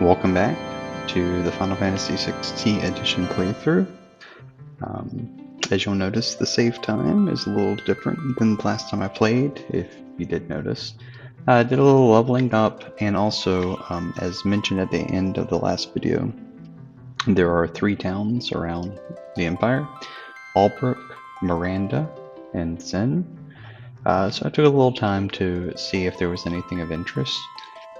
Welcome back to the Final Fantasy 6 T-Edition playthrough. As you'll notice, the save time is a little different than the last time I played, if you did notice. I did a little leveling up, and also, as mentioned at the end of the last video, there are 3 towns around the Empire: Albrook, Miranda, and Zen. So I took a little time to see if there was anything of interest.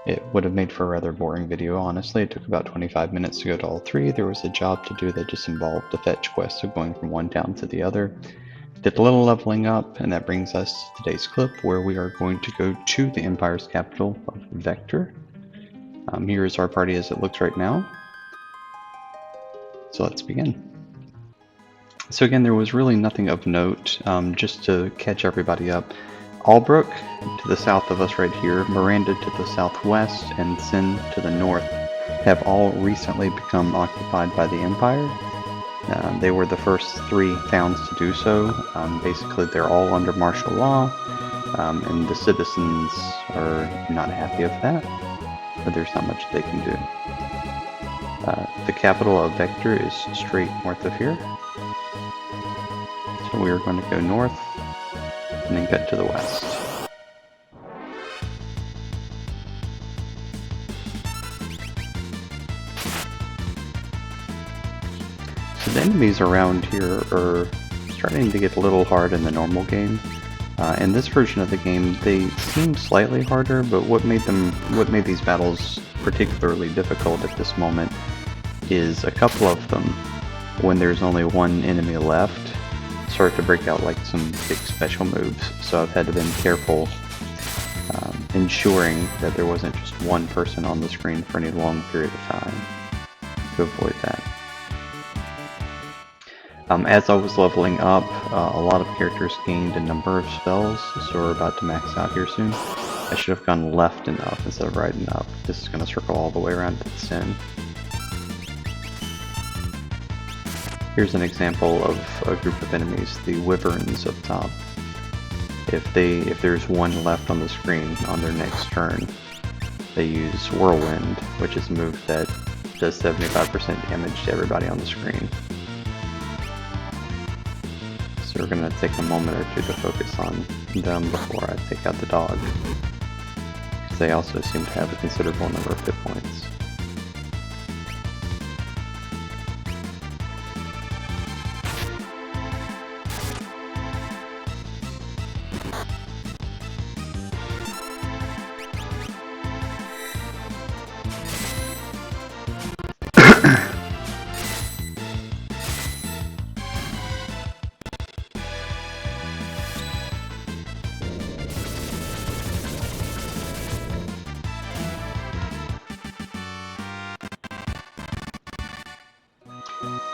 It would have made for a rather boring video, honestly. It took about 25 minutes to go to all 3. There was a job to do that just involved the fetch quest of going from one town to the other. Did a little leveling up, and that brings us to today's clip, where we are going to go to the Empire's capital of Vector. Here is our party as it looks right now. So let's begin. So again, there was really nothing of note, just to catch everybody up. Albrook to the south of us right here, Miranda to the southwest, and Zen to the north have all recently become occupied by the Empire. They were the first 3 towns to do so. Basically, they're all under martial law, and the citizens are not happy with that, but there's not much they can do. The capital of Vector is straight north of here, so we are going to go north and then cut to the west. So the enemies around here are starting to get a little hard in the normal game. In this version of the game, they seem slightly harder, but what made these battles particularly difficult at this moment is a couple of them, when there's only one enemy left, start to break out like some big special moves. So I've had to be careful, ensuring that there wasn't just one person on the screen for any long period of time to avoid that. As I was leveling up, a lot of characters gained a number of spells, so we're about to max out here soon. I should have gone left and up instead of right and up. This is going to circle all the way around to the Sin. Here's an example of a group of enemies, the Wyverns up top. If there's one left on the screen on their next turn, they use Whirlwind, which is a move that does 75% damage to everybody on the screen. So we're going to take a moment or two to focus on them before I take out the dog, because they also seem to have a considerable number of hit points.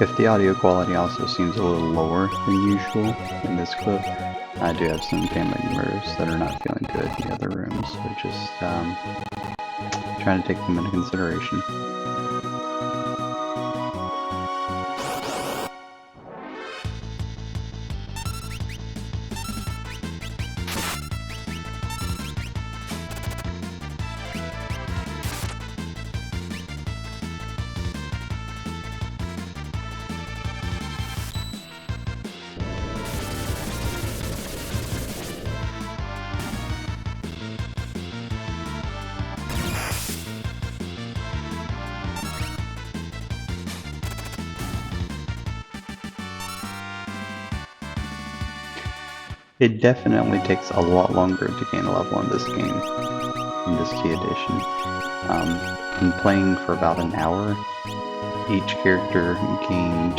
If the audio quality also seems a little lower than usual in this clip, I do have some family members that are not feeling good in the other rooms, so just trying to take them into consideration. It definitely takes a lot longer to gain a level in this game, in this T-Edition. In playing for about an hour, each character gained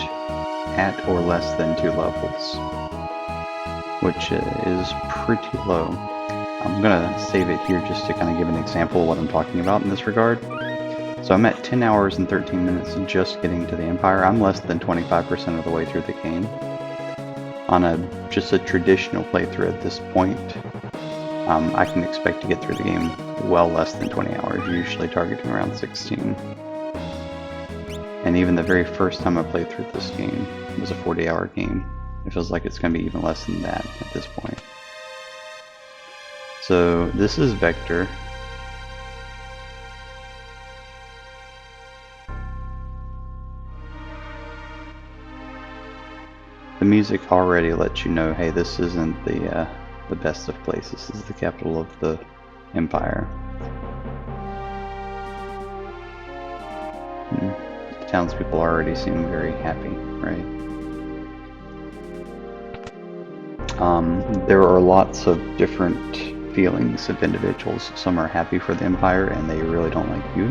at or less than 2 levels, which is pretty low. I'm gonna save it here just to kind of give an example of what I'm talking about in this regard. So I'm at 10 hours and 13 minutes just getting to the Empire. I'm less than 25% of the way through the game. On just a traditional playthrough at this point, I can expect to get through the game well less than 20 hours, usually targeting around 16. And even the very first time I played through this game, it was a 40-hour game. It feels like it's going to be even less than that at this point. So this is Vector. The music already lets you know, hey, this isn't the best of places. This is the capital of the empire. The townspeople already seem very happy, right? There are lots of different feelings of individuals. Some are happy for the empire and they really don't like you.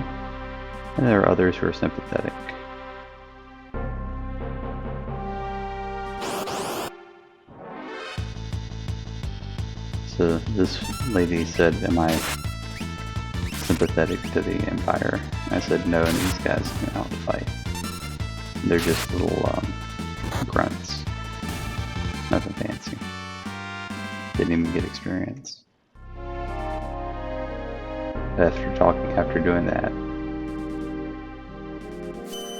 And there are others who are sympathetic. So this lady said, am I sympathetic to the empire? I said no, and these guys came out to fight. They're just little grunts. Nothing fancy. Didn't even get experience. After doing that,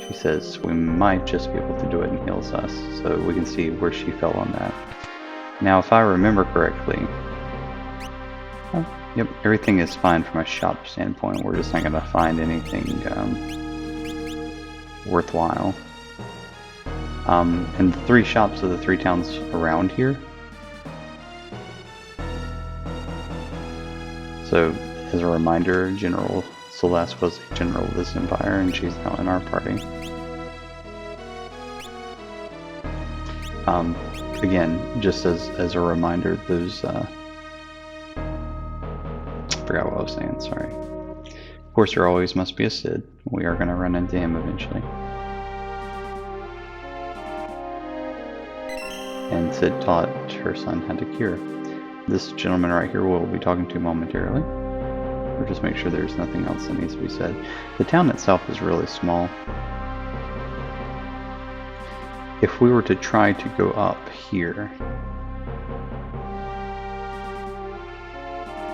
she says we might just be able to do it and heals us, so we can see where she fell on that. Now, if I remember correctly, yep, everything is fine from a shop standpoint. We're just not going to find anything worthwhile. And the 3 shops of the 3 towns around here. So, as a reminder, General Celeste was a general of this empire, and she's now in our party. Again, just as a reminder, those I forgot what I was saying, sorry. Of course, there always must be a Sid. We are going to run into him eventually. And Sid taught her son how to cure. This gentleman right here we'll be talking to momentarily. Or just make sure there's nothing else that needs to be said. The town itself is really small. If we were to try to go up here,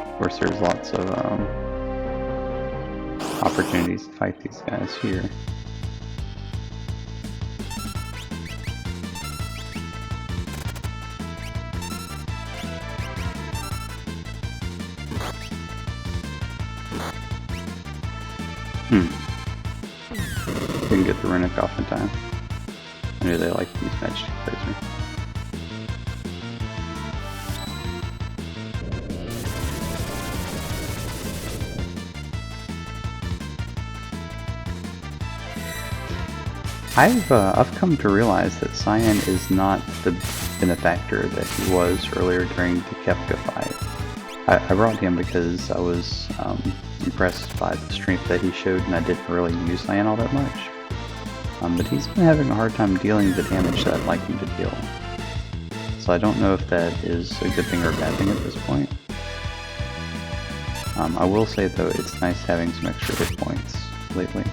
of course there's lots of opportunities to fight these guys here. Didn't get the Runic off in time. I knew they liked these Magitek Facility. I've come to realize that Cyan is not the benefactor that he was earlier during the Kefka fight. I brought him because I was impressed by the strength that he showed, and I didn't really use Cyan all that much. But he's been having a hard time dealing the damage that I'd like him to deal. So I don't know if that is a good thing or a bad thing at this point. I will say though, it's nice having some extra hit points lately.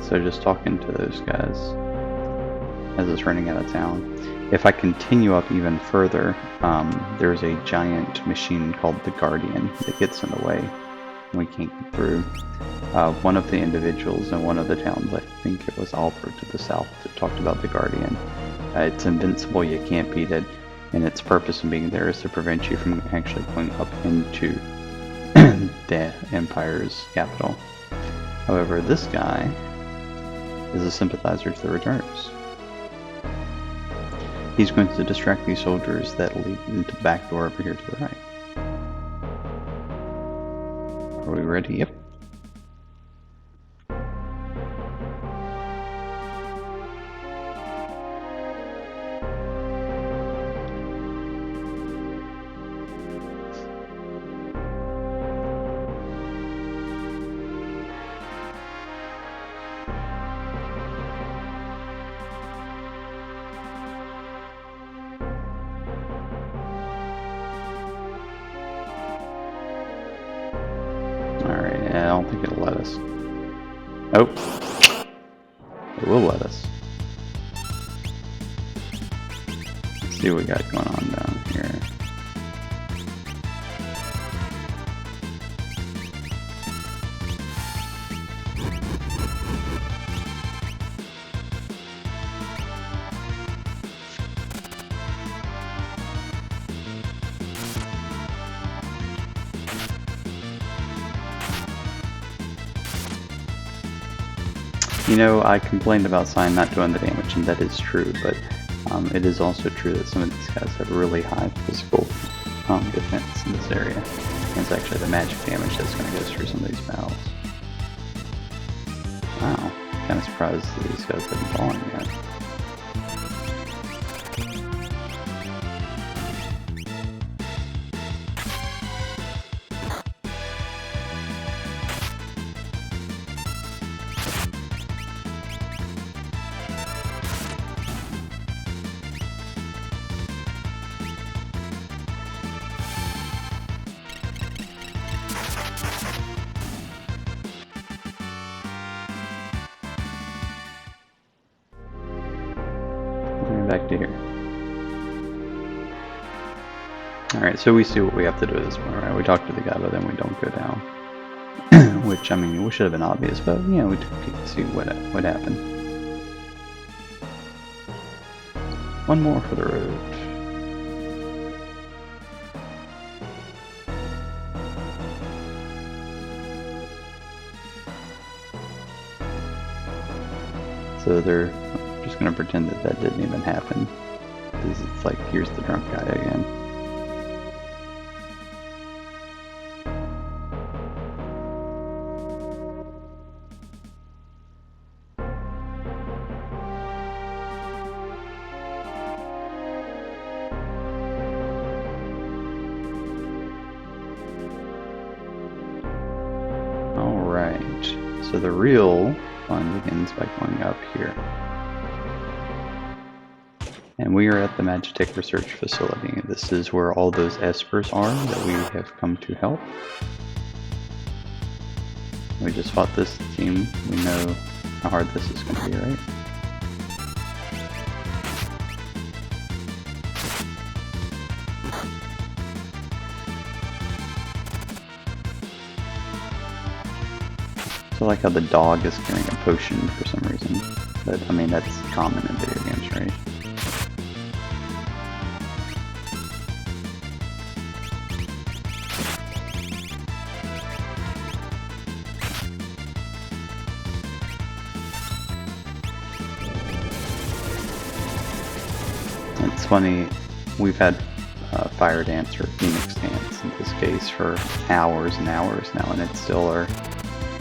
So just talking to those guys as it's running out of town. If I continue up even further, there's a giant machine called the Guardian that gets in the way and we can't get through. One of the individuals in one of the towns, I think it was Albert to the south, that talked about the Guardian. It's invincible, you can't beat it, and its purpose in being there is to prevent you from actually going up into the Empire's capital. However, this guy is a sympathizer to the returners. He's going to distract these soldiers that lead into the back door over here to the right. Are we ready? Yep. I don't think it'll let us. Nope. It will let us. Let's see what we got going on down here. You know, I complained about Sign not doing the damage, and that is true, but it is also true that some of these guys have really high physical defense in this area. And it's actually the magic damage that's going to go through some of these battles. Wow, kind of surprised that these guys haven't fallen yet. Back to here. Alright, so we see what we have to do at this point, right? We talk to the guy, but then we don't go down. Which, I mean, we should have been obvious, but, you know, we took a peek to see what happened. One more for the road. So they're just gonna pretend that that didn't even happen, because it's like, here's the drunk guy again. Alright, so the real fun begins by going up here. And we are at the Magitek Research Facility. This is where all those espers are that we have come to help. We just fought this team. We know how hard this is going to be, right? So I like how the dog is carrying a potion for some reason. But, I mean, that's common in video games, right? It's funny, we've had Fire Dance or Phoenix Dance in this case for hours and hours now, and it's still our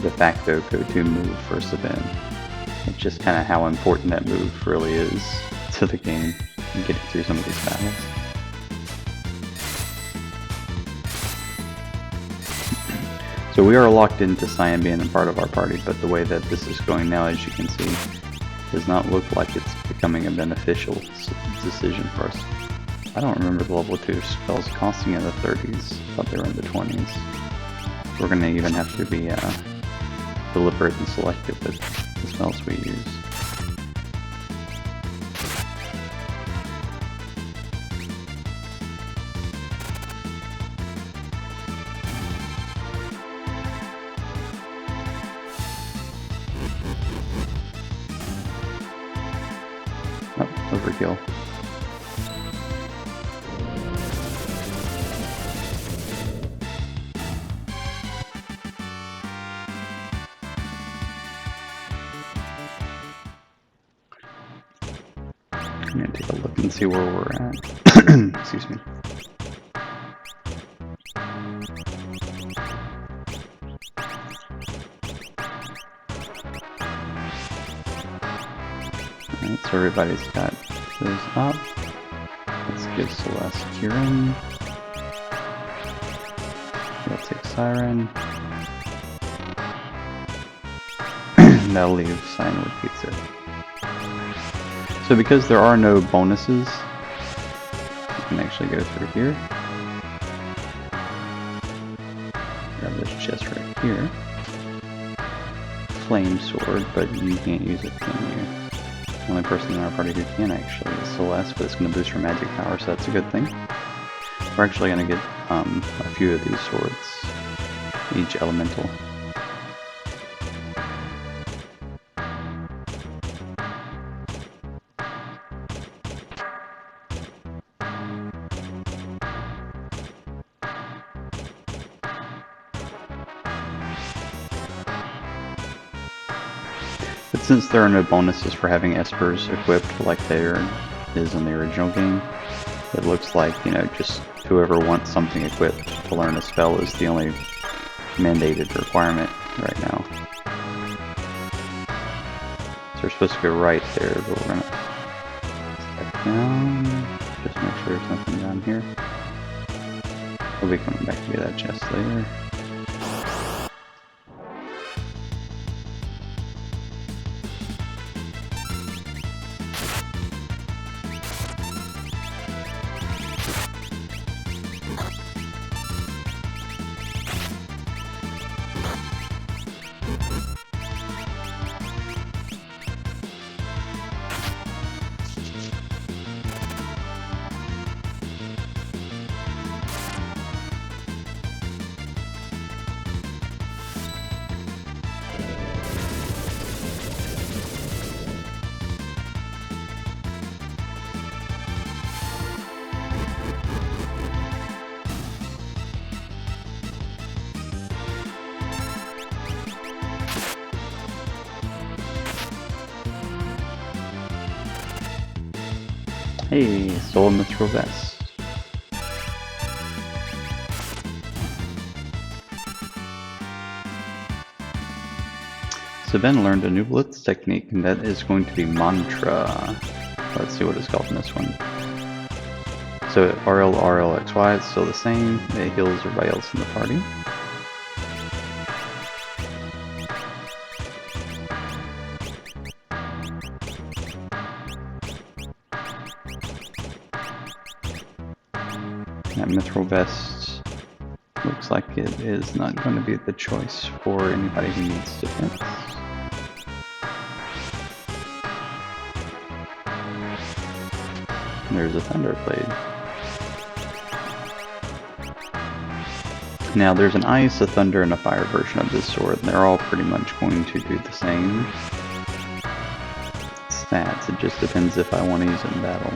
de facto go-to move for a event. It's just kind of how important that move really is to the game and getting through some of these battles. So we are locked into Cyan being a part of our party, but the way that this is going now, as you can see, does not look like it's becoming a beneficial decision for us. I don't remember the level 2 spells costing in the 30s. I thought they were in the 20s. We're going to even have to be deliberate and selective with the spells we use. Oh, overkill. I'm gonna take a look and see where we're at. Excuse me. Alright, so everybody's got those up. Let's give Celeste Kieran. Let's take Siren. That'll leave Sign with Pizza. So because there are no bonuses, you can actually go through here. Grab this chest right here. Flame sword, but you can't use it, can you? The only person in our party who can actually is Celeste, but it's going to boost her magic power, so that's a good thing. We're actually going to get a few of these swords, each elemental. since there are no bonuses for having espers equipped like there is in the original game, it looks like, you know, just whoever wants something equipped to learn a spell is the only mandated requirement right now. So we're supposed to go right there, but we're gonna step down, just make sure there's nothing down here. We'll be coming back to get that chest later. Hey, stole a mithril vest. So Ben learned a new blitz technique, and that is going to be mantra. Let's see what it's called in this one. So RL, RL, XY, it's still the same. It heals everybody else in the party. That mithril vest looks like it is not going to be the choice for anybody who needs defense. There's a thunder blade. Now there's an ice, a thunder, and a fire version of this sword, and they're all pretty much going to do the same stats. It just depends if I want to use it in battle.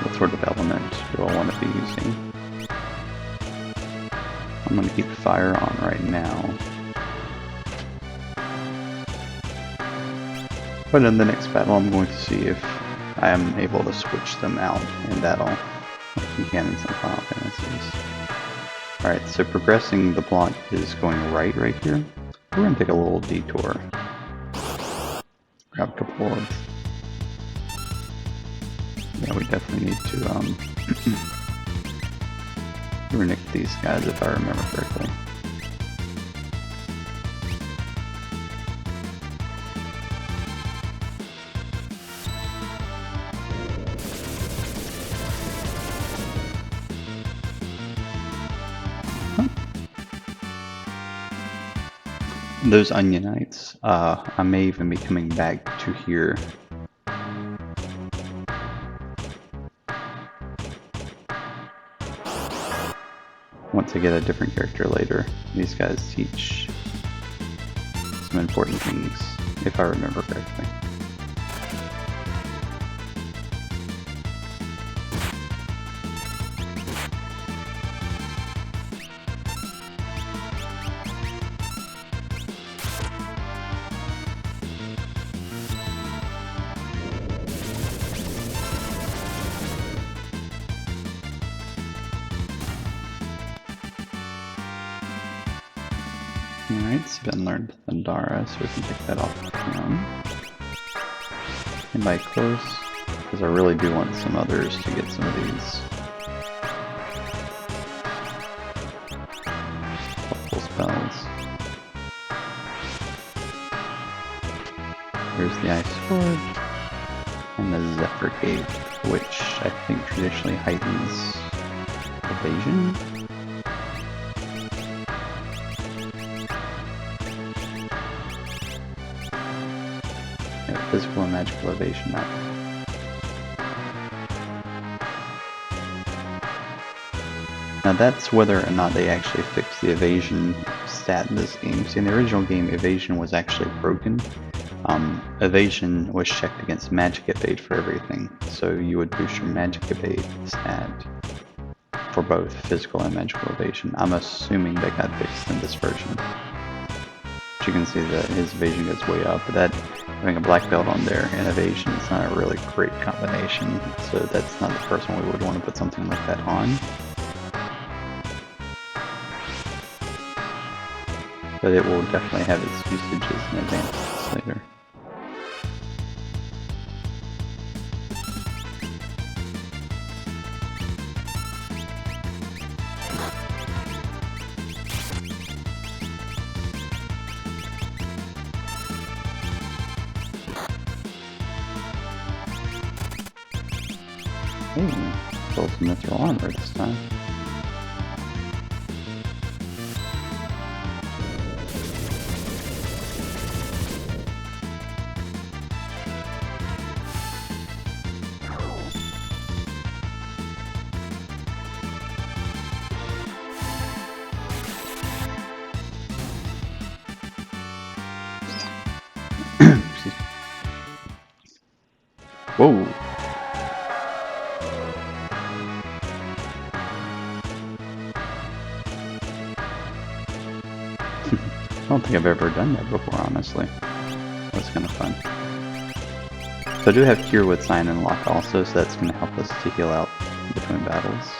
What sort of element do I want to be using? I'm going to keep fire on right now. But in the next battle I'm going to see if I am able to switch them out in battle, like you can in some Final Fantasies. Alright, so progressing the plot is going right here. We're going to take a little detour. Grab a couple orbs. Yeah, we definitely need to runic these guys if I remember correctly. Those onionites, I may even be coming back to here. Once I get a different character later. These guys teach some important things, if I remember correctly. Alright, Sven learned Thundara, so we can take that off of him. Anybody close? Because I really do want some others to get some of these helpful spells. There's the Ice Sword, and the Zephyr Gate, which I think traditionally heightens evasion. Physical and magical evasion map. Now that's whether or not they actually fixed the evasion stat in this game. See, in the original game, evasion was actually broken. Evasion was checked against magic evade for everything. So you would boost your magic evade stat for both physical and magical evasion. I'm assuming that got fixed in this version. You can see that his evasion goes way up, but that Having a black belt on there and evasion is not a really great combination, so that's not the first one we would want to put something like that on. But it will definitely have its usages and advantages later. Ooh, still some mithril armor this time. Whoa! I don't think I've ever done that before, honestly. That's kind of fun. So I do have Cure with Sign and Lock also, so that's going to help us to heal out between battles.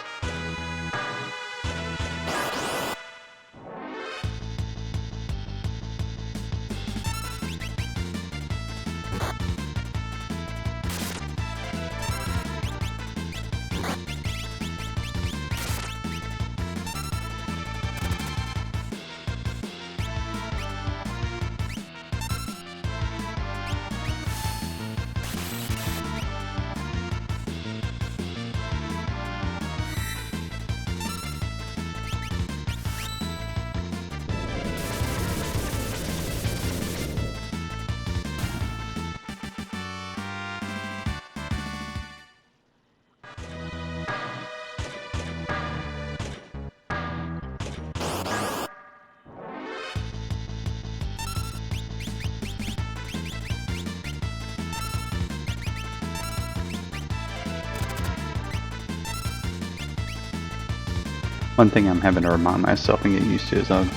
One thing I'm having to remind myself and get used to is I'm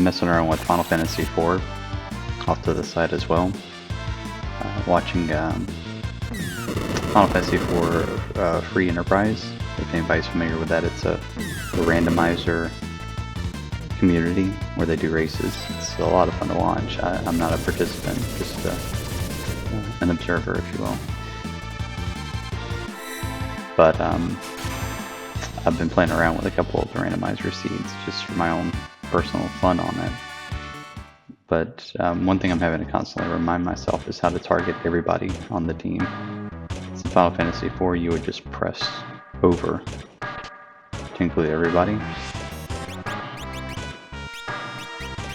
messing around with Final Fantasy IV off to the side as well. Watching Final Fantasy IV Free Enterprise. If anybody's familiar with that, it's a randomizer community where they do races. It's a lot of fun to watch. I'm not a participant, just an observer, if you will. But I've been playing around with a couple of the randomizer seeds just for my own personal fun on it. But one thing I'm having to constantly remind myself is how to target everybody on the team. In Final Fantasy IV, you would just press over to include everybody.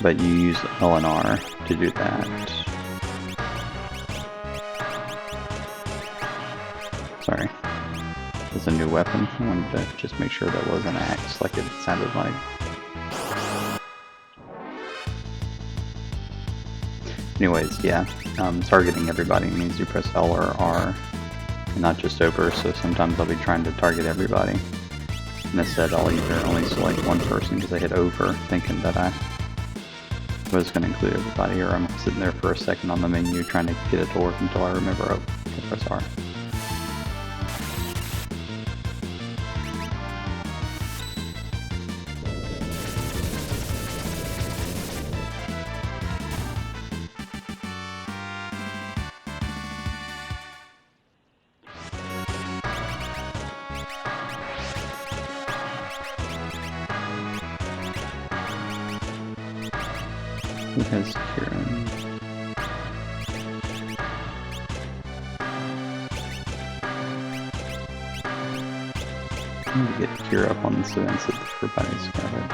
But you use L and R to do that. Sorry. It's a new weapon. I wanted to just make sure that was an axe like it sounded like. Anyways, yeah, targeting everybody means you press L or R and not just over, so sometimes I'll be trying to target everybody. And instead I'll either only select one person because I hit over thinking that I was going to include everybody, or I'm sitting there for a second on the menu trying to get it to work until I remember, oh, I press R. Who has Kieran? I need to get Kira up on this event so that everybody's got it.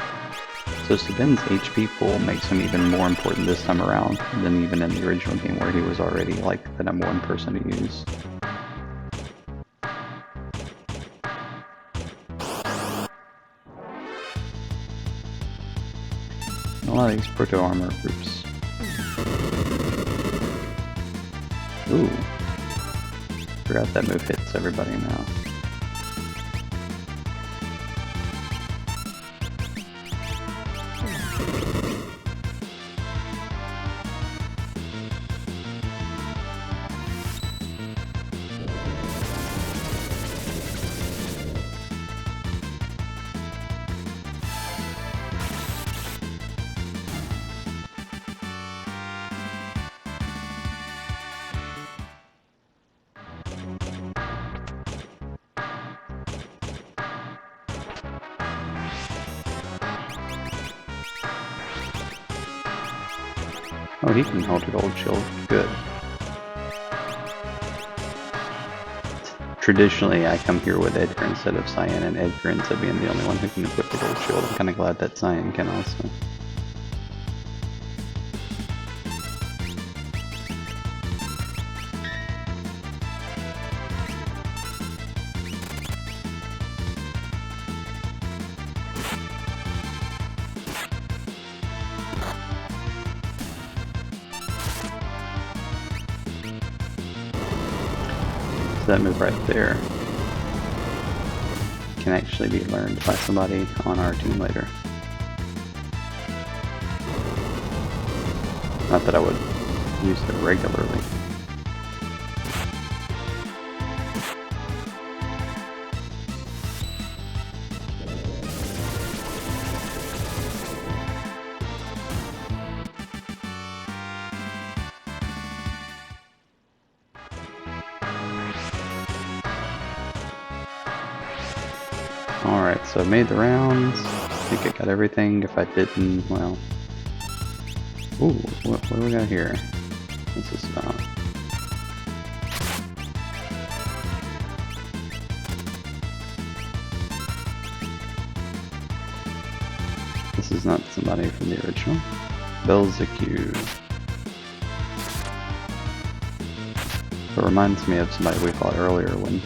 So Sabine's HP pool makes him even more important this time around than even in the original game where he was already like the #1 person to use. A lot of these proto-armor groups. Ooh. Forgot that move hits everybody now. Oh, he can hold a gold shield. Good. Traditionally, I come here with Edgar instead of Cyan, and Edgar ends up being the only one who can equip the gold shield. I'm kind of glad that Cyan can also. That move right there can actually be learned by somebody on our team later. Not that I would use it regularly. Alright, so I made the rounds. I think I got everything. If I didn't, well... Ooh, what do we got here? What's this about? This is not somebody from the original. Belzecu. It reminds me of somebody we fought earlier when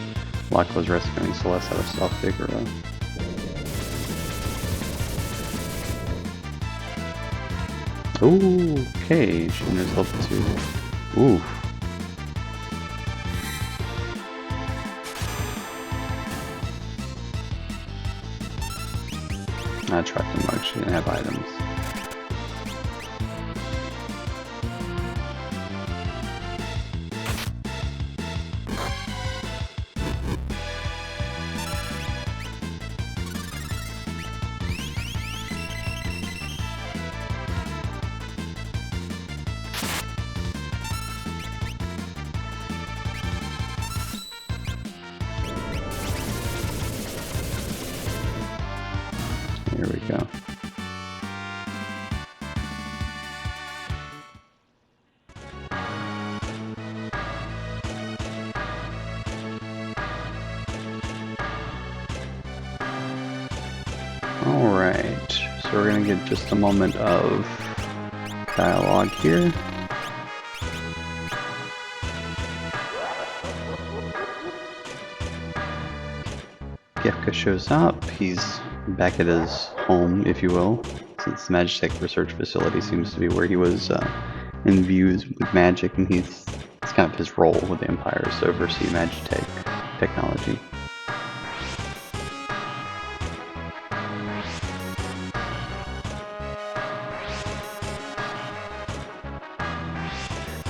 Locke was rescuing Celeste out of South Figaro. Ooh, okay, she knows level 2. Ooh. I tried to mug, she didn't have items. Here we go. Alright, so we're gonna get just a moment of dialogue here. Gefka shows up. He's back at his home, if you will, since the Magitek Research Facility seems to be where he was imbued with magic, and it's kind of his role with the Empire is to oversee Magitek technology.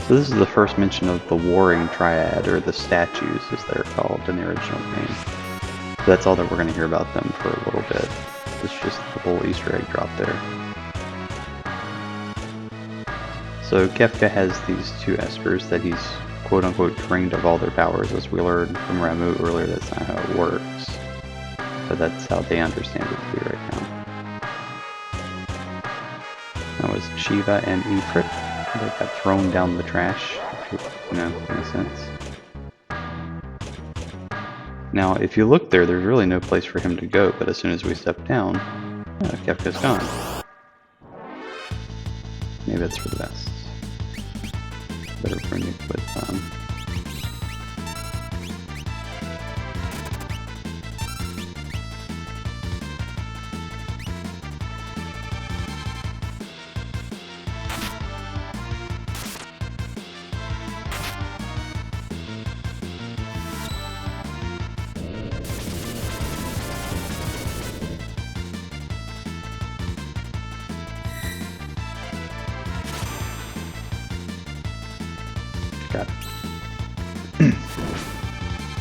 So this is the first mention of the Warring Triad, or the statues as they're called in the original game. That's all that we're going to hear about them for a little bit. It's just the whole Easter egg drop there. So Gefka has these two espers that he's quote-unquote drained of all their powers. As we learned from Ramu earlier, that's not how it works. But that's how they understand it to be right now. That was Shiva and Ifrit. They got thrown down the trash, if you know, in a sense. Now, if you look there, there's really no place for him to go, but as soon as we step down, Gefka's gone. Maybe that's for the best. Better for Nick with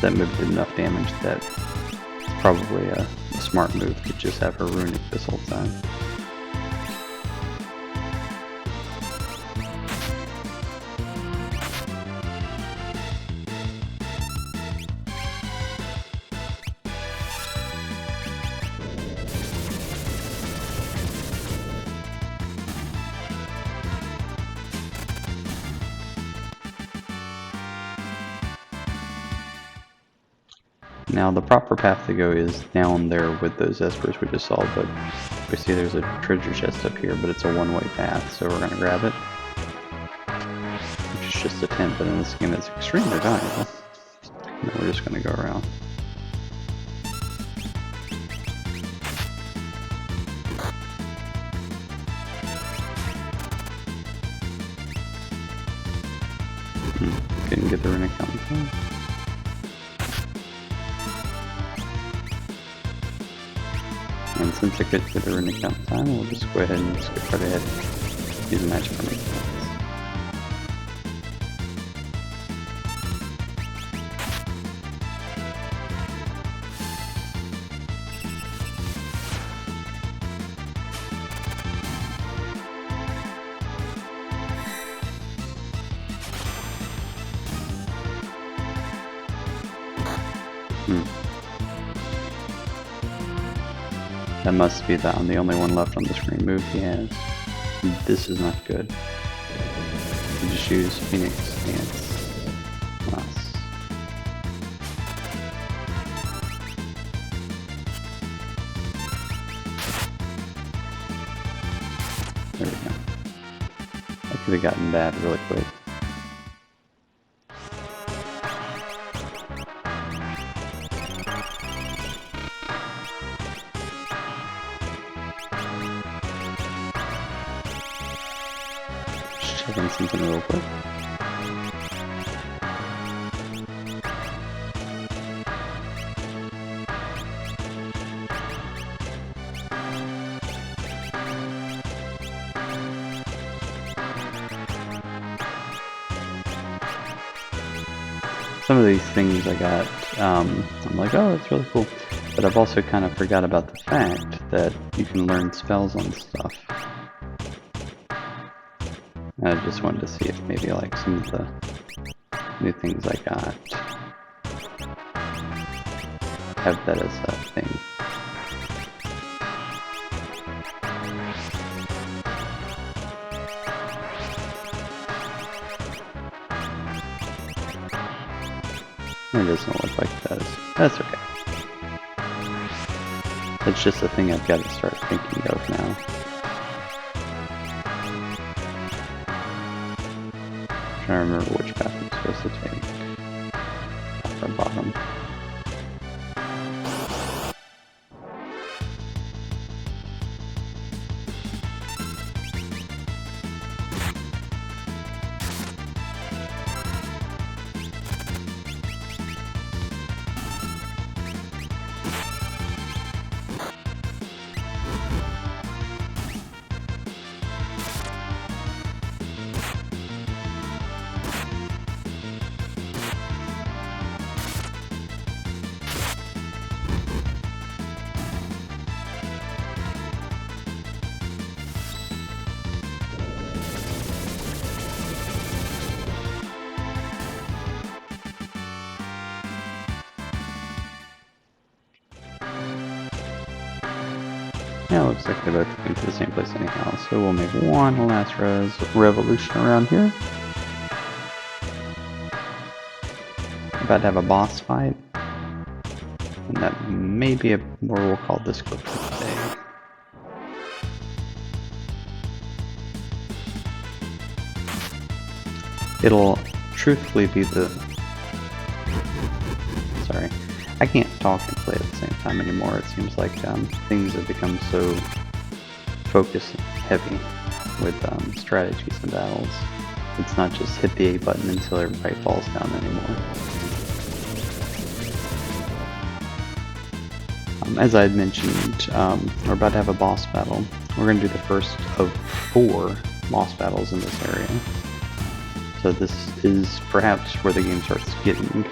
that move did enough damage that it's probably a smart move to just have her runic this whole time. Now the proper path to go is down there with those espers we just saw, but we see there's a treasure chest up here, but it's a one-way path, so we're gonna grab it. Which is just a tent, but in this game it's extremely valuable. And we're just gonna go around. Couldn't get the runic out in time. And since I couldn't get the runic out in time, we'll just go ahead and skip right ahead. Use the magic for me. That must be that I'm the only one left on the screen. Move he has. This is not good. You just use Phoenix Stance. Nice. There we go. I could have gotten that really quick. Checking something real quick. Some of these things I got, I'm like, oh, that's really cool. But I've also kind of forgot about the fact that you can learn spells on stuff. I just wanted to see if maybe like some of the new things I got have that as a thing. It doesn't look like it does. That's okay. It's just a thing I've got to start thinking of now. I'm trying to remember which path I'm supposed to take. Top or bottom. Yeah, looks like they're both going to the same place anyhow, so we'll make one last revolution around here. About to have a boss fight, and that may be where we'll call this clip for today. It'll truthfully be the... Sorry. I can't talk and play at the same time anymore. It seems like things have become so focus heavy with strategies and battles. It's not just hit the A button until everybody falls down anymore. As I had mentioned, we're about to have a boss battle. We're going to do the first of 4 boss battles in this area. So this is perhaps where the game starts getting...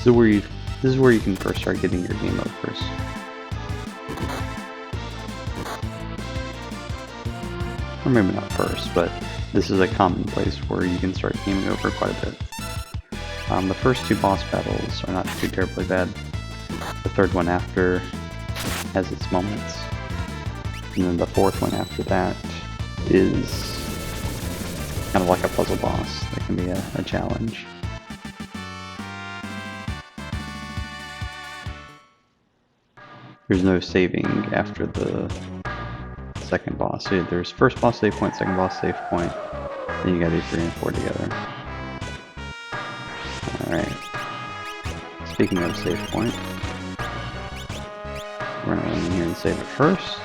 This is where you can first start getting your game overs. Or maybe not first, but this is a common place where you can start gaming over quite a bit. The first 2 boss battles are not too terribly bad. The third one after has its moments. And then the 4th one after that is kind of like a puzzle boss that can be a challenge. there's no saving after the second boss. So there's first boss save point, second boss save point, then you gotta do 3 and 4 together. Alright. Speaking of save point, we're gonna run in here and save it first.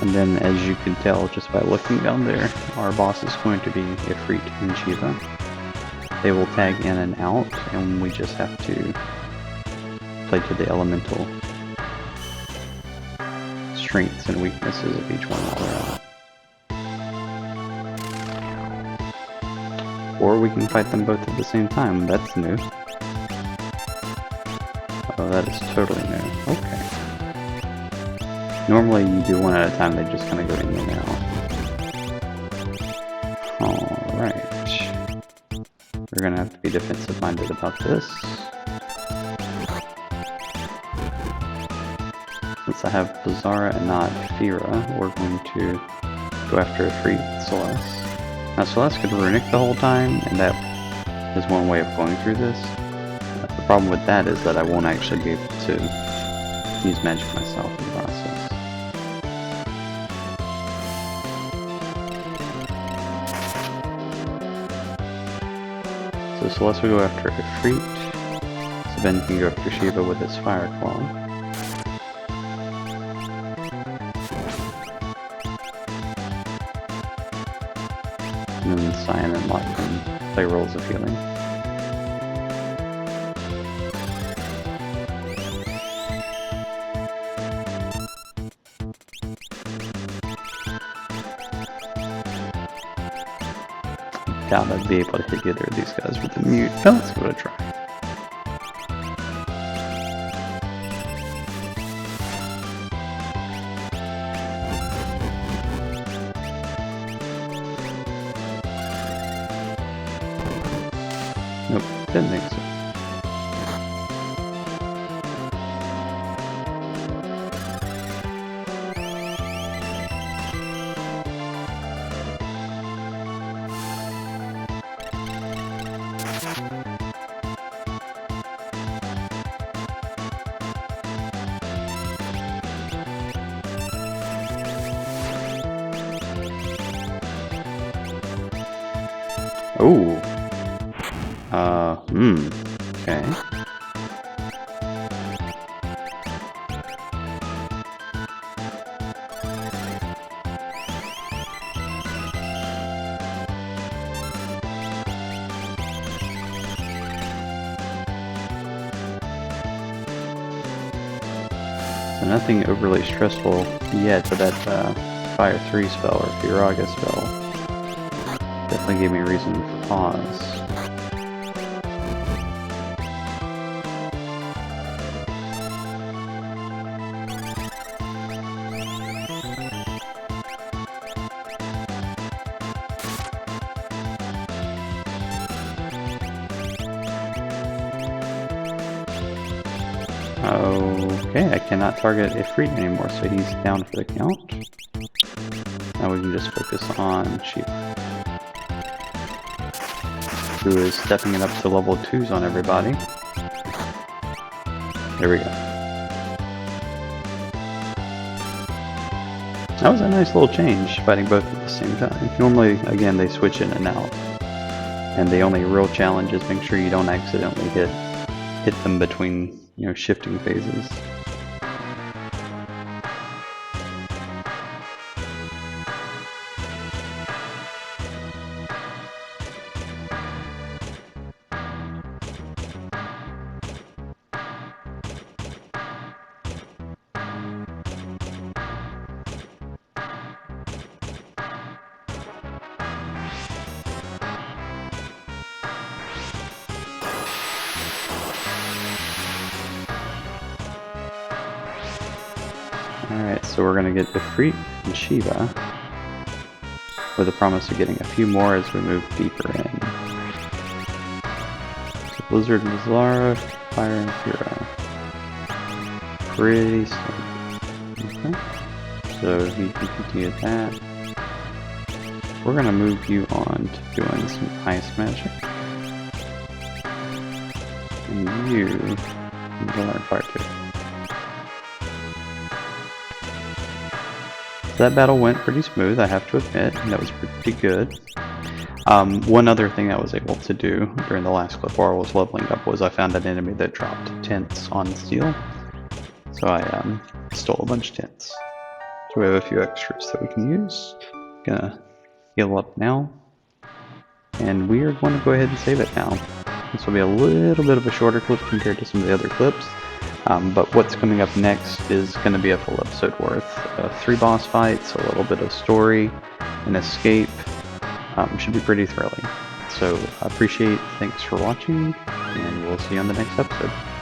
And then, as you can tell just by looking down there, our boss is going to be Ifrit and Shiva. They will tag in and out, and we just have to play to the elemental strengths and weaknesses of each one while they're out. Or we can fight them both at the same time. That's new. Oh, that is totally new. Okay. Normally you do one at a time, they just kind of go in and out. Alright. We're gonna have to be defensive minded about this. Since I have Bizarra and not Fira, we're going to go after Ifrit and Celeste. Now Celeste could runic the whole time, and that is one way of going through this. The problem with that is that I won't actually be able to use magic myself in the process. So Celeste will go after Ifrit, so Ben can go after Shiva with his Fire Claw. And then Cyan and Lot can play roles of healing. Doubt I'd be able to hit either of these guys with the mute, but let's give it a try. Nope, didn't think so. Oh. Okay. So nothing overly stressful yet, but that Fire 3 spell or Firaga spell definitely gave me a reason for pause. Okay, I cannot target Ifrit anymore, so he's down for the count. Now we can just focus on Shiva, who is stepping it up to level 2s on everybody. There we go. That was a nice little change, fighting both at the same time. Normally, again, they switch in and out. And the only real challenge is make sure you don't accidentally hit them between, you know, shifting phases. Alright, so we're going to get Ifrit and Shiva with a promise of getting a few more as we move deeper in. So Blizzard and Bizarra, Fire and Fira. Pretty soon. Okay. So you can continue that. We're going to move you on to doing some ice magic. And you need to learn fire too. That battle went pretty smooth, I have to admit. That was pretty good. One other thing I was able to do during the last clip while I was leveling up was I found an enemy that dropped tents on steel. So I stole a bunch of tents. So we have a few extras that we can use. Gonna heal up now. And we are going to go ahead and save it now. This will be a little bit of a shorter clip compared to some of the other clips. But what's coming up next is going to be a full episode worth. 3 boss fights, a little bit of story, an escape. Should be pretty thrilling. So I appreciate, thanks for watching, and we'll see you on the next episode.